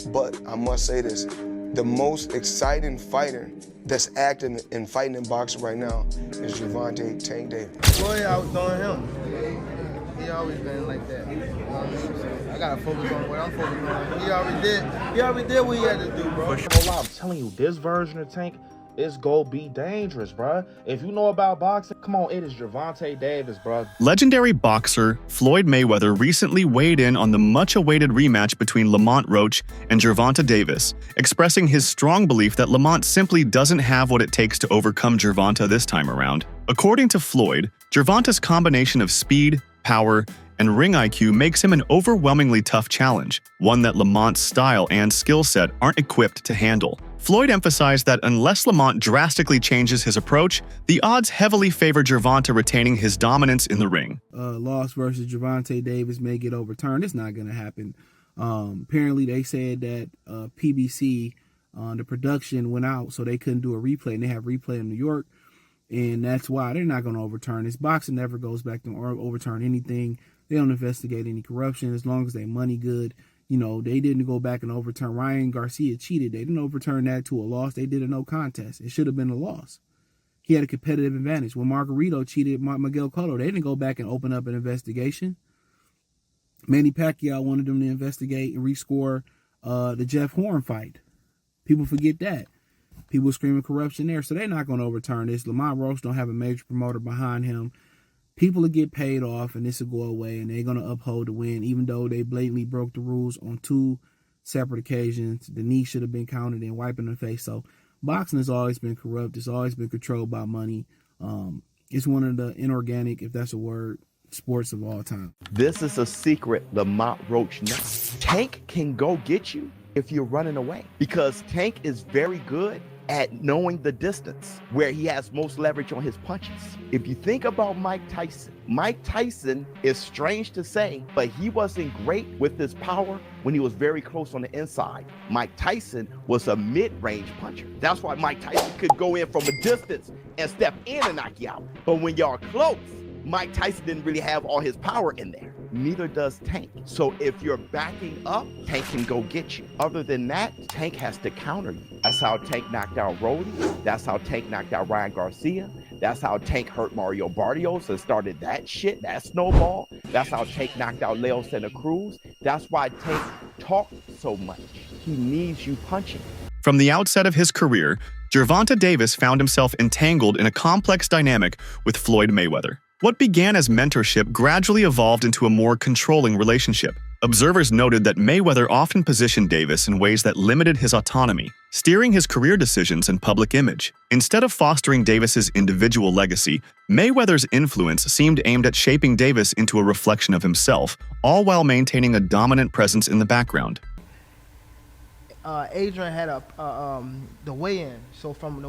But I must say this, the most exciting fighter that's acting and fighting in boxing right now is Gervonta Tank Davis. Floyd outdoing him. He always been like that. You know what I mean? So I gotta focus on what I'm focusing on. He already did what he had to do, bro. I'm telling you, this version of Tank is gonna be dangerous, bruh. If you know about boxing, come on, it is Gervonta Davis, bruh. Legendary boxer Floyd Mayweather recently weighed in on the much-awaited rematch between Lamont Roach and Gervonta Davis, expressing his strong belief that Lamont simply doesn't have what it takes to overcome Gervonta this time around. According to Floyd, Gervonta's combination of speed, power, and ring IQ makes him an overwhelmingly tough challenge, one that Lamont's style and skill set aren't equipped to handle. Floyd emphasized that unless Lamont drastically changes his approach, the odds heavily favor Gervonta retaining his dominance in the ring. Loss versus Gervonta Davis may get overturned. It's not going to happen. Apparently, they said that PBC, the production went out, so they couldn't do a replay, and they have replay in New York, and that's why they're not going to overturn this. Boxing never goes back to overturn anything. They don't investigate any corruption as long as they money good. You know, they didn't go back and overturn. Ryan Garcia cheated. They didn't overturn that to a loss. They did a no contest. It should have been a loss. He had a competitive advantage. When Margarito cheated Miguel Cotto, they didn't go back and open up an investigation. Manny Pacquiao wanted them to investigate and rescore the Jeff Horn fight. People forget that. People screaming corruption there. So they're not going to overturn this. Lamont Roach don't have a major promoter behind him. People will get paid off, and this will go away, and they're going to uphold the win, even though they blatantly broke the rules on 2 separate occasions. The knee should have been counted and wiping the face. So boxing has always been corrupt. It's always been controlled by money. It's one of the inorganic, if that's a word, sports of all time. This is a secret Lamont Roach knows. Tank can go get you if you're running away, because Tank is very good at knowing the distance where he has most leverage on his punches. If you think about Mike Tyson is strange to say, but he wasn't great with his power when he was very close on the inside. Mike Tyson was a mid-range puncher. That's why Mike Tyson could go in from a distance and step in and knock you out. But when y'all close, Mike Tyson didn't really have all his power in there. Neither does Tank. So if you're backing up, Tank can go get you. Other than that, Tank has to counter you. That's how Tank knocked out Roddy. That's how Tank knocked out Ryan Garcia. That's how Tank hurt Mario Barrios and started that shit, that snowball. That's how Tank knocked out Leo Santa Cruz. That's why Tank talks so much. He needs you punching. From the outset of his career, Gervonta Davis found himself entangled in a complex dynamic with Floyd Mayweather. What began as mentorship gradually evolved into a more controlling relationship. Observers noted that Mayweather often positioned Davis in ways that limited his autonomy, steering his career decisions and public image. Instead of fostering Davis's individual legacy, Mayweather's influence seemed aimed at shaping Davis into a reflection of himself, all while maintaining a dominant presence in the background. Adrian had the weigh-in. So from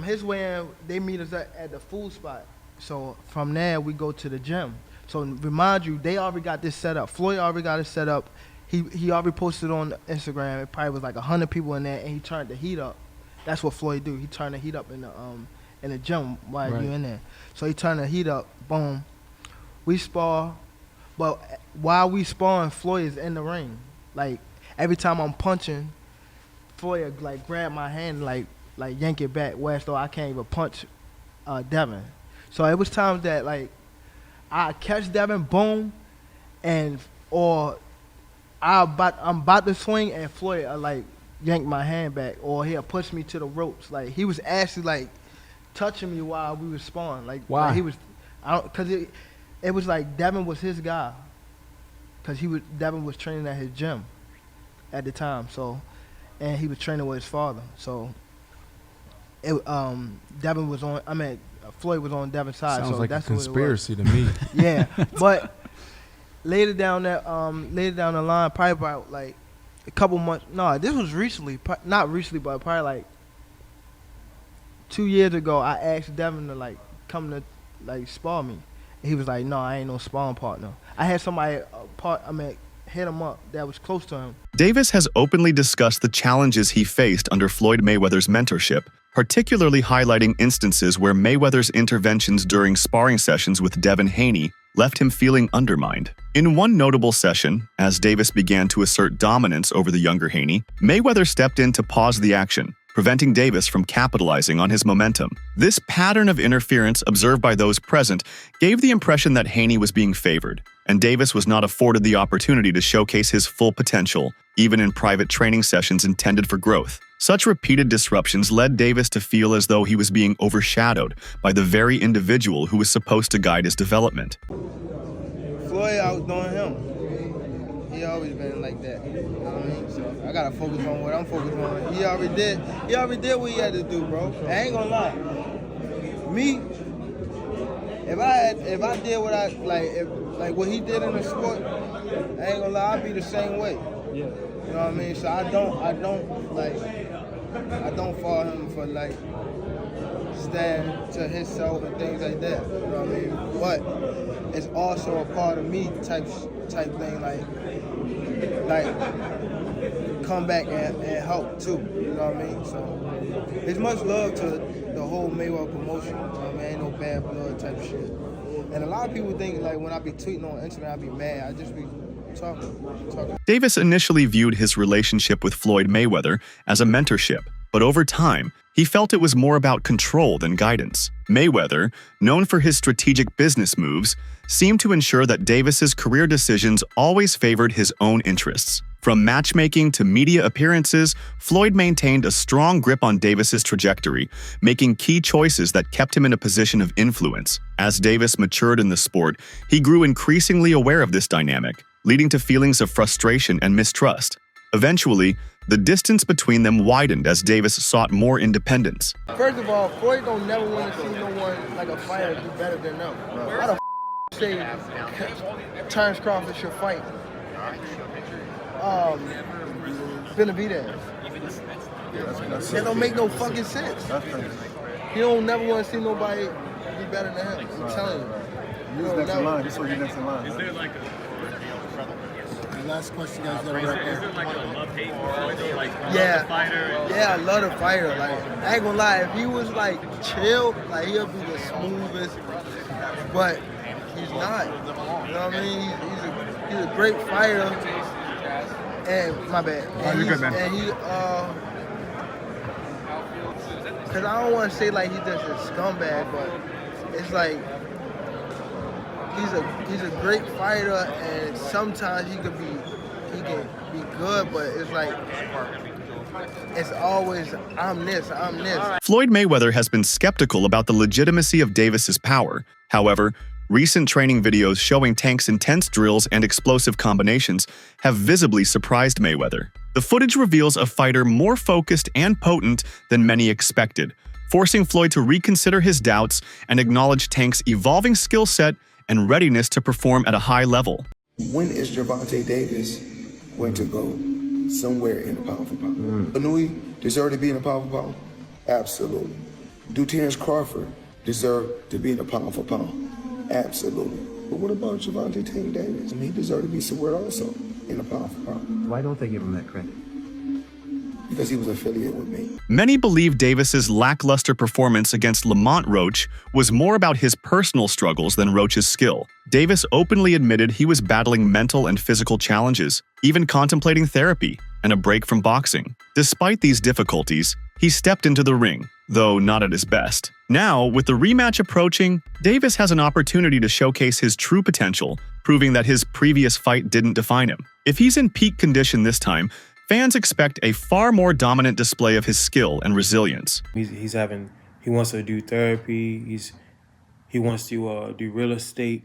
his weigh-in, they meet us at the food spot. So from there, we go to the gym. So remind you, they already got this set up. Floyd already got it set up. He already posted on Instagram. It probably was like 100 people in there, and he turned the heat up. That's what Floyd do. He turned the heat up in the gym while you in there. So he turned the heat up. Boom. We spar, but while we sparring, Floyd is in the ring. Like every time I'm punching, Floyd like grab my hand, like yank it back. Whereas though I can't even punch Devin. So it was times that like I catch Devin, boom, or I'm about to swing and Floyd like yank my hand back, or he'll push me to the ropes. Like he was actually like touching me while we were sparring. Like why? Like, he was, cause it was like Devin was his guy, cause Devin was training at his gym at the time. So, and he was training with his father. So, Devin was on. I mean. Floyd was on Devin's side. Sounds so like that's a conspiracy to me. Yeah, but later down the line, probably about like a couple months. No, this was recently, not recently, but probably like 2 years ago. I asked Devin to like come to like spar me. And he was like, "No, I ain't no sparring partner." I had somebody hit him up that was close to him. Davis has openly discussed the challenges he faced under Floyd Mayweather's mentorship, particularly highlighting instances where Mayweather's interventions during sparring sessions with Devin Haney left him feeling undermined. In one notable session, as Davis began to assert dominance over the younger Haney, Mayweather stepped in to pause the action, preventing Davis from capitalizing on his momentum. This pattern of interference observed by those present gave the impression that Haney was being favored, and Davis was not afforded the opportunity to showcase his full potential, even in private training sessions intended for growth. Such repeated disruptions led Davis to feel as though he was being overshadowed by the very individual who was supposed to guide his development. Floyd outdoing him. He always been like that. You know what I mean? So I gotta focus on what I'm focused on. He already did what he had to do, bro. I ain't gonna lie. Me, if I did what I like what he did in the sport, I ain't gonna lie, I'd be the same way. Yeah. You know what I mean? So I don't follow him for like stand to himself and things like that. You know what I mean? But it's also a part of me type thing, like come back and help too. You know what I mean? So it's much love to the whole Mayweather promotion. You know what I mean? Ain't no bad blood type shit. And a lot of people think like when I be tweeting on Instagram, I be mad. I just be talking. Davis initially viewed his relationship with Floyd Mayweather as a mentorship, but over time, he felt it was more about control than guidance. Mayweather, known for his strategic business moves, seemed to ensure that Davis's career decisions always favored his own interests. From matchmaking to media appearances, Floyd maintained a strong grip on Davis's trajectory, making key choices that kept him in a position of influence. As Davis matured in the sport, he grew increasingly aware of this dynamic, leading to feelings of frustration and mistrust. Eventually, the distance between them widened as Davis sought more independence. First of all, Floyd don't never want to see no one like a fighter do better than them. How the say Terrence Crawford should fight Benavidez? That don't make no fucking sense. He don't never want to see nobody be better than him. I'm telling you. You don't never. This is next in line. Is there like last question, guys. Is there like a love-hate for Floyd though? Like, yeah, the fighter? Yeah, I love the fighter. Like, I ain't gonna lie, if he was like chill, like he'll be the smoothest. But he's not. You know what I mean? He's a great fighter. And my bad. And you're good, man. And he cause I don't want to say like he's just a scumbag, but it's like he's a great fighter, and sometimes he can be good, but it's like it's always I'm this. Floyd Mayweather has been skeptical about the legitimacy of Davis's power. However, recent training videos showing Tank's intense drills and explosive combinations have visibly surprised Mayweather. The footage reveals a fighter more focused and potent than many expected, forcing Floyd to reconsider his doubts and acknowledge Tank's evolving skill set and readiness to perform at a high level. When is Gervonta Davis going to go somewhere in the pound for pound? Haney deserve to be in the pound for pound? Absolutely. Do Terrence Crawford deserve to be in the pound for pound? Absolutely. But what about Gervonta Tank Davis? I mean, he deserved to be somewhere also in the pound for pound. Why don't they give him that credit? Because he was affiliated with me. Many believe Davis's lackluster performance against Lamont Roach was more about his personal struggles than Roach's skill. Davis openly admitted he was battling mental and physical challenges, even contemplating therapy and a break from boxing. Despite these difficulties, he stepped into the ring, though not at his best. Now, with the rematch approaching, Davis has an opportunity to showcase his true potential, proving that his previous fight didn't define him. If he's in peak condition this time, fans expect a far more dominant display of his skill and resilience. He wants to do therapy. He wants to do real estate.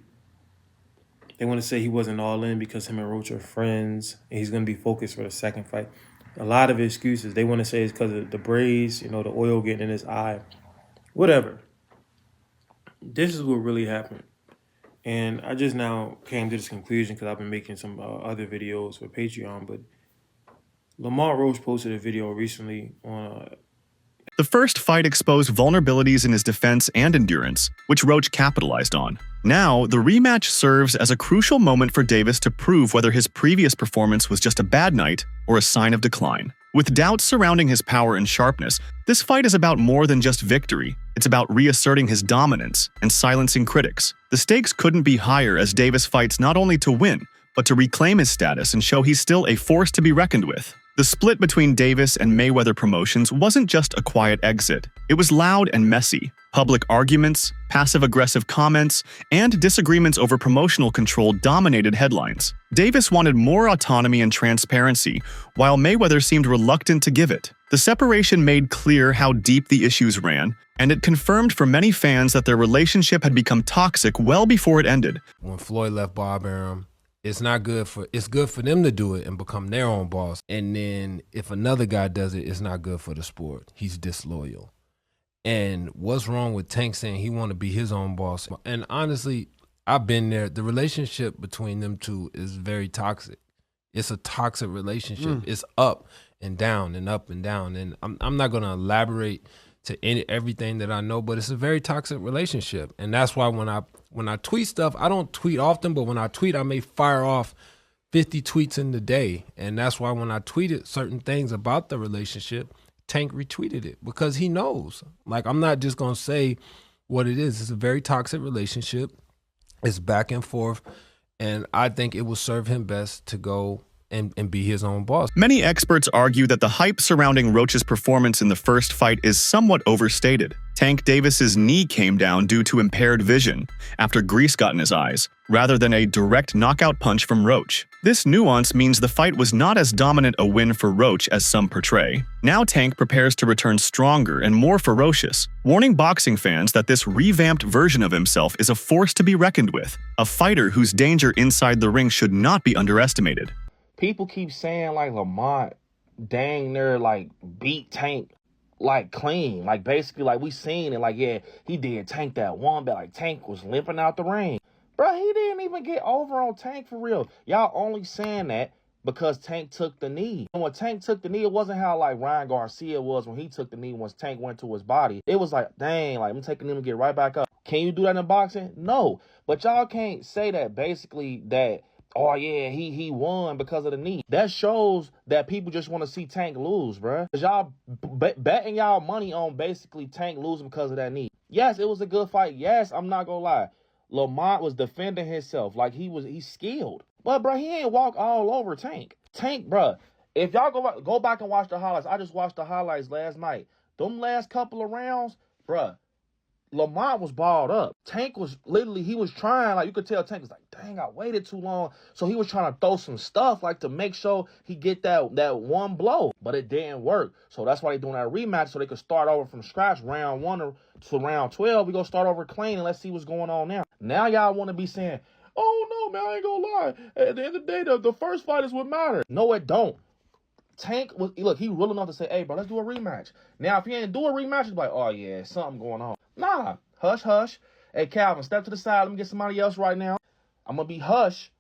They want to say he wasn't all in because him and Roach are friends, and he's going to be focused for the second fight. A lot of excuses. They want to say it's because of the braids, the oil getting in his eye. Whatever. This is what really happened. And I just now came to this conclusion because I've been making some other videos for Patreon, but Lamont Roach posted a video recently on The first fight exposed vulnerabilities in his defense and endurance, which Roach capitalized on. Now, the rematch serves as a crucial moment for Davis to prove whether his previous performance was just a bad night or a sign of decline. With doubts surrounding his power and sharpness, this fight is about more than just victory. It's about reasserting his dominance and silencing critics. The stakes couldn't be higher as Davis fights not only to win, but to reclaim his status and show he's still a force to be reckoned with. The split between Davis and Mayweather Promotions wasn't just a quiet exit. It was loud and messy. Public arguments, passive-aggressive comments, and disagreements over promotional control dominated headlines. Davis wanted more autonomy and transparency, while Mayweather seemed reluctant to give it. The separation made clear how deep the issues ran, and it confirmed for many fans that their relationship had become toxic well before it ended. When Floyd left Bob Arum, it's good for them to do it and become their own boss. And then if another guy does it, it's not good for the sport. He's disloyal. And what's wrong with Tank saying he want to be his own boss? And honestly, I've been there. The relationship between them two is very toxic. It's a toxic relationship. It's up and down and up and down. And I'm not going to elaborate to everything that I know, but it's a very toxic relationship. And that's why when I tweet stuff, I don't tweet often, but when I tweet, I may fire off 50 tweets in the day. And that's why when I tweeted certain things about the relationship, Tank retweeted it because he knows. Like, I'm not just going to say what it is. It's a very toxic relationship. It's back and forth. And I think it will serve him best to go and be his own boss. Many experts argue that the hype surrounding Roach's performance in the first fight is somewhat overstated. Tank Davis's knee came down due to impaired vision after grease got in his eyes, rather than a direct knockout punch from Roach. This nuance means the fight was not as dominant a win for Roach as some portray. Now Tank prepares to return stronger and more ferocious, warning boxing fans that this revamped version of himself is a force to be reckoned with, a fighter whose danger inside the ring should not be underestimated. People keep saying like Lamont dang near like beat Tank like clean. Like basically like we seen it like, yeah, he did Tank that one, but like Tank was limping out the ring. Bro, he didn't even get over on Tank for real. Y'all only saying that because Tank took the knee. And when Tank took the knee, it wasn't how like Ryan Garcia was when he took the knee once Tank went to his body. It was like, dang, like I'm taking him to get right back up. Can you do that in boxing? No. But y'all can't say that basically that, oh yeah, he won because of the knee. That shows that people just want to see Tank lose, bruh. Cause y'all betting y'all money on basically Tank losing because of that knee. Yes, it was a good fight. Yes, I'm not gonna lie. Lamont was defending himself like he's skilled. But bruh, he ain't walk all over Tank. Tank, bruh, if y'all go back and watch the highlights, I just watched the highlights last night. Them last couple of rounds, bruh, Lamont was balled up. Tank was literally, he was trying, like you could tell Tank was like, dang, I waited too long. So he was trying to throw some stuff like to make sure he get that one blow, but it didn't work. So that's why they're doing that rematch so they could start over from scratch, round 1 to round 12. We gonna start over clean and let's see what's going on now. Now y'all want to be saying, oh no, man, I ain't gonna lie. At the end of the day, the first fight is what matters. No, it don't. Tank was, look, he real enough to say, hey, bro, let's do a rematch. Now, if he ain't do a rematch, it's like, oh, yeah, something going on. Nah, hush, hush. Hey, Calvin, step to the side. Let me get somebody else right now. I'm going to be hush.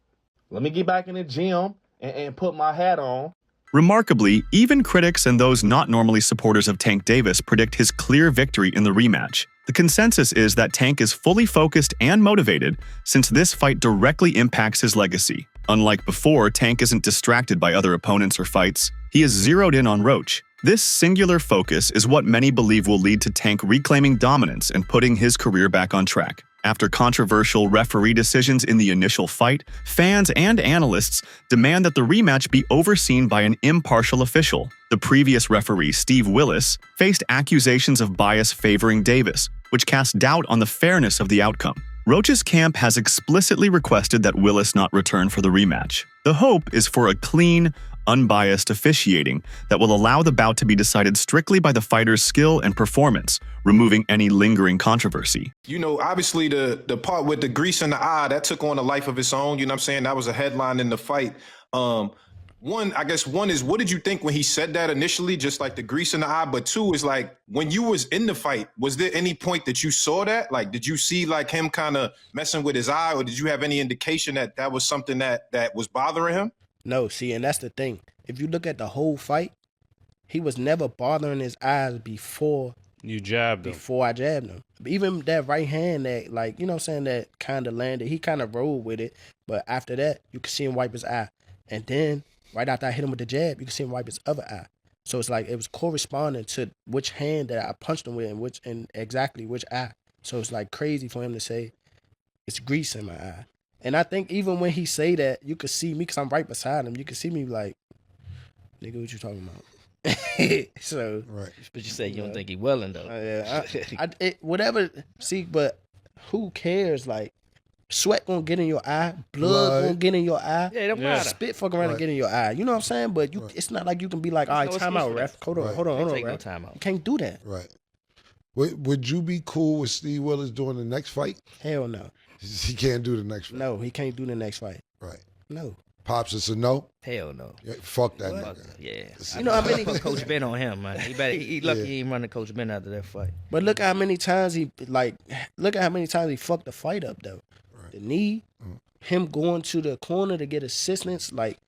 Let me get back in the gym and put my hat on. Remarkably, even critics and those not normally supporters of Tank Davis predict his clear victory in the rematch. The consensus is that Tank is fully focused and motivated since this fight directly impacts his legacy. Unlike before, Tank isn't distracted by other opponents or fights. He is zeroed in on Roach. This singular focus is what many believe will lead to Tank reclaiming dominance and putting his career back on track. After controversial referee decisions in the initial fight, fans and analysts demand that the rematch be overseen by an impartial official. The previous referee, Steve Willis, faced accusations of bias favoring Davis, which cast doubt on the fairness of the outcome. Roach's camp has explicitly requested that Willis not return for the rematch. The hope is for a clean, unbiased officiating that will allow the bout to be decided strictly by the fighter's skill and performance, removing any lingering controversy. You know, obviously the part with the grease in the eye, that took on a life of its own. You know what I'm saying? That was a headline in the fight. One is, what did you think when he said that initially, just like the grease in the eye? But two is like, when you was in the fight, was there any point that you saw that? Like, did you see like him kind of messing with his eye, or did you have any indication that that was something that was bothering him? No, see, and that's the thing. If you look at the whole fight, he was never bothering his eyes before you jabbed him. Before I jabbed him. Even that right hand that, like, you know what I'm saying, that kind of landed, he kind of rolled with it. But after that, you could see him wipe his eye. And then, right after I hit him with the jab, you could see him wipe his other eye. So it's like it was corresponding to which hand that I punched him with and exactly which eye. So it's like crazy for him to say it's grease in my eye. And I think even when he say that, you could see me because I'm right beside him. You could see me like, nigga, what you talking about? So, Right. But you say you don't think he willing though. whatever. See, but who cares? Like, sweat gonna get in your eye, blood gonna get in your eye. Yeah, it don't matter. Spit fucking around and get in your eye. You know what I'm saying? But it's not like you can be like, all right, no time excuse out, for ref. that. Hold on, Take no ref. time out. You can't do that. Right. Would you be cool with Steve Willis doing the next fight? Hell no. He can't do the next fight. No, he can't do the next fight. Right. No. Pops, it's a no? Hell no. Yeah, fuck that Fuck nigga. that. Yeah. You know how many put Coach Ben on him, man. He lucky he ain't running Coach Ben after that fight. But look how many times he fucked the fight up though. Right. The knee, him going to the corner to get assistance, like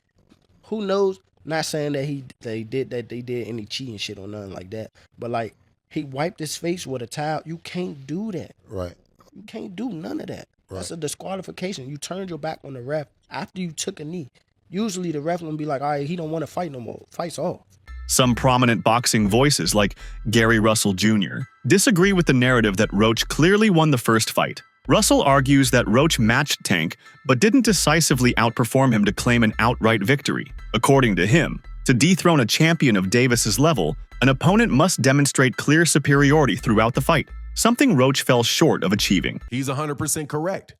who knows? Not saying that they did any cheating shit or nothing like that. But like he wiped his face with a towel. You can't do that. Right. You can't do none of that. Right. That's a disqualification. You turned your back on the ref after you took a knee. Usually the ref gonna be like, all right, he don't want to fight no more. Fight's off. Some prominent boxing voices, like Gary Russell Jr., disagree with the narrative that Roach clearly won the first fight. Russell argues that Roach matched Tank, but didn't decisively outperform him to claim an outright victory. According to him, to dethrone a champion of Davis's level, an opponent must demonstrate clear superiority throughout the fight, something Roach fell short of achieving. He's 100% correct.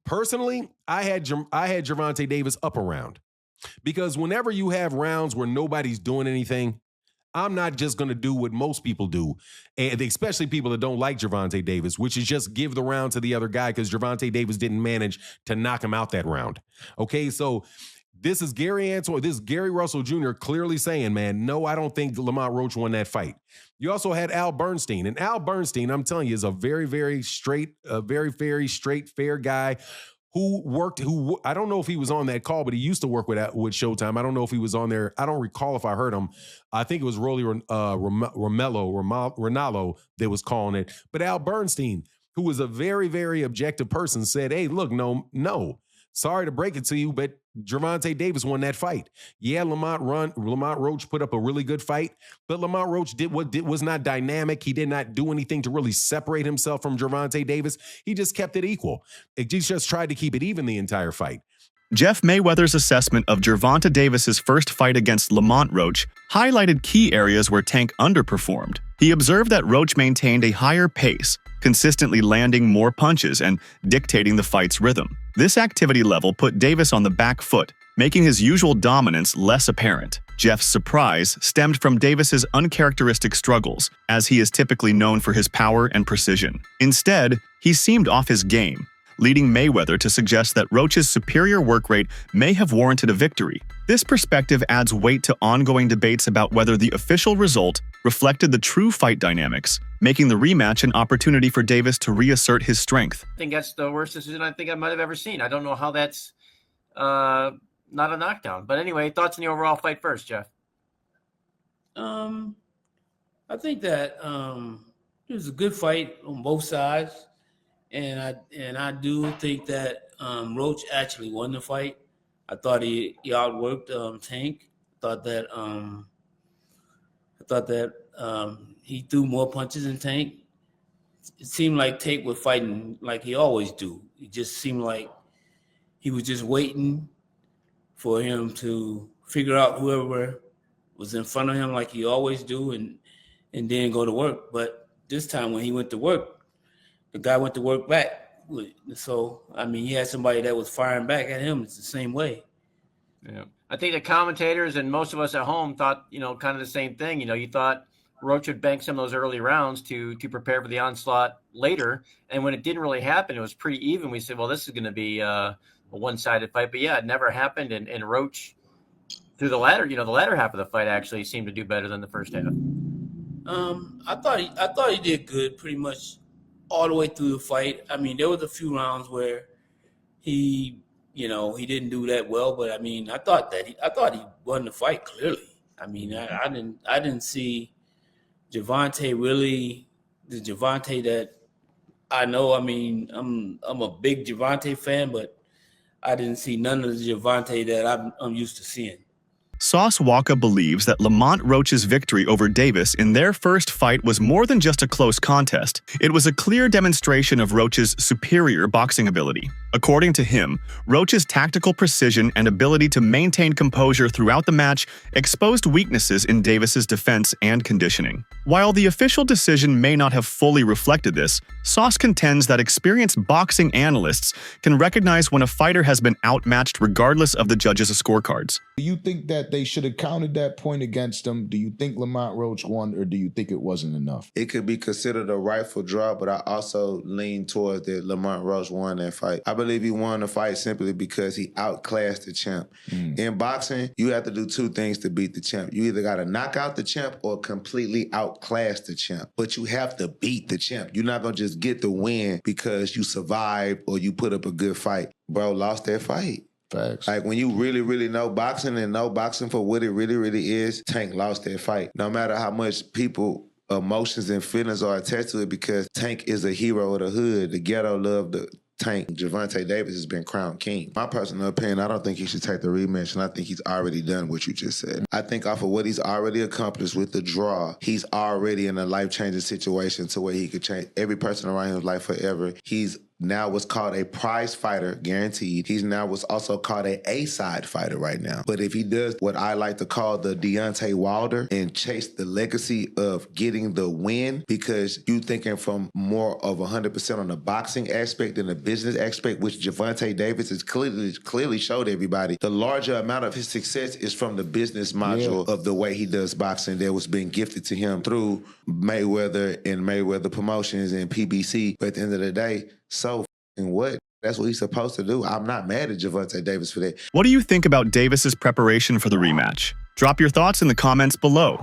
Personally, I had Gervonta Davis up a round because whenever you have rounds where nobody's doing anything, I'm not just going to do what most people do, and especially people that don't like Gervonta Davis, which is just give the round to the other guy because Gervonta Davis didn't manage to knock him out that round. Okay, so this is Gary Russell Jr. clearly saying, man, no, I don't think Lamont Roach won that fight. You also had Al Bernstein, and Al Bernstein, I'm telling you, is a very, very straight, fair guy who I don't know if he was on that call, but he used to work with Showtime. I don't know if he was on there. I don't recall if I heard him. I think it was Rolly Ronaldo that was calling it. But Al Bernstein, who was a very, very objective person, said, hey, look, no. Sorry to break it to you, but Gervonta Davis won that fight. Yeah, Lamont Roach put up a really good fight, but Lamont Roach was not dynamic. He did not do anything to really separate himself from Gervonta Davis. He just kept it equal. He just tried to keep it even the entire fight. Jeff Mayweather's assessment of Gervonta Davis's first fight against Lamont Roach highlighted key areas where Tank underperformed. He observed that Roach maintained a higher pace, consistently landing more punches and dictating the fight's rhythm. This activity level put Davis on the back foot, making his usual dominance less apparent. Jeff's surprise stemmed from Davis's uncharacteristic struggles, as he is typically known for his power and precision. Instead, he seemed off his game, leading Mayweather to suggest that Roach's superior work rate may have warranted a victory. This perspective adds weight to ongoing debates about whether the official result reflected the true fight dynamics, making the rematch an opportunity for Davis to reassert his strength. I think that's the worst decision I think I might have ever seen. I don't know how that's not a knockdown. But anyway, thoughts on the overall fight first, Jeff? I think that it was a good fight on both sides. And I do think that Roach actually won the fight. I thought he outworked Tank. I thought that he threw more punches than Tank. It seemed like Tank was fighting like he always do. It just seemed like he was just waiting for him to figure out whoever was in front of him like he always do and then go to work. But this time when he went to work, the guy went to work back. So, I mean, he had somebody that was firing back at him. It's the same way. Yeah. I think the commentators and most of us at home thought, kind of the same thing. You thought Roach would bank some of those early rounds to prepare for the onslaught later. And when it didn't really happen, it was pretty even. We said, well, this is going to be a one-sided fight. But, yeah, it never happened. And Roach, through the latter half of the fight actually seemed to do better than the first half. I thought he did good pretty much all the way through the fight. I mean, there was a few rounds where he didn't do that well, but I mean, I thought he won the fight clearly. I mean, I didn't see Gervonta really the Gervonta that I know. I mean, I'm a big Gervonta fan, but I didn't see none of the Gervonta that I'm used to seeing. Sauce Walka believes that Lamont Roach's victory over Davis in their first fight was more than just a close contest. It was a clear demonstration of Roach's superior boxing ability. According to him, Roach's tactical precision and ability to maintain composure throughout the match exposed weaknesses in Davis's defense and conditioning. While the official decision may not have fully reflected this, Sauce contends that experienced boxing analysts can recognize when a fighter has been outmatched regardless of the judges' scorecards. Do you think that they should have counted that point against him? Do you think Lamont Roach won, or do you think it wasn't enough? It could be considered a rightful draw, but I also lean towards that Lamont Roach won that fight. I believe he won the fight simply because he outclassed the champ. In boxing, you have to do two things to beat the champ. You either got to knock out the champ or completely outclass the champ. But you have to beat the champ. You're not going to just get the win because you survived or you put up a good fight. Bro lost that fight. Facts. Like, when you really, really know boxing and know boxing for what it really, really is, Tank lost that fight. No matter how much people emotions and feelings are attached to it, because Tank is a hero of the hood. The ghetto loved the Tank. Gervonta Davis has been crowned king. My personal opinion, I don't think he should take the rematch, and I think he's already done what you just said. I think off of what he's already accomplished with the draw, he's already in a life-changing situation to where he could change every person around his life forever. He's now what's called a prize fighter, guaranteed. He's now what's also called a A-side fighter right now. But if he does what I like to call the Deontay Wilder and chase the legacy of getting the win, because you thinking from more of 100% on the boxing aspect than the business aspect, which Gervonta Davis has clearly showed everybody, the larger amount of his success is from the business module of the way he does boxing that was being gifted to him through Mayweather and Mayweather Promotions and PBC. But at the end of the day, so what? That's what he's supposed to do. I'm not mad at Gervonta Davis for that. What do you think about Davis's preparation for the rematch? Drop your thoughts in the comments below.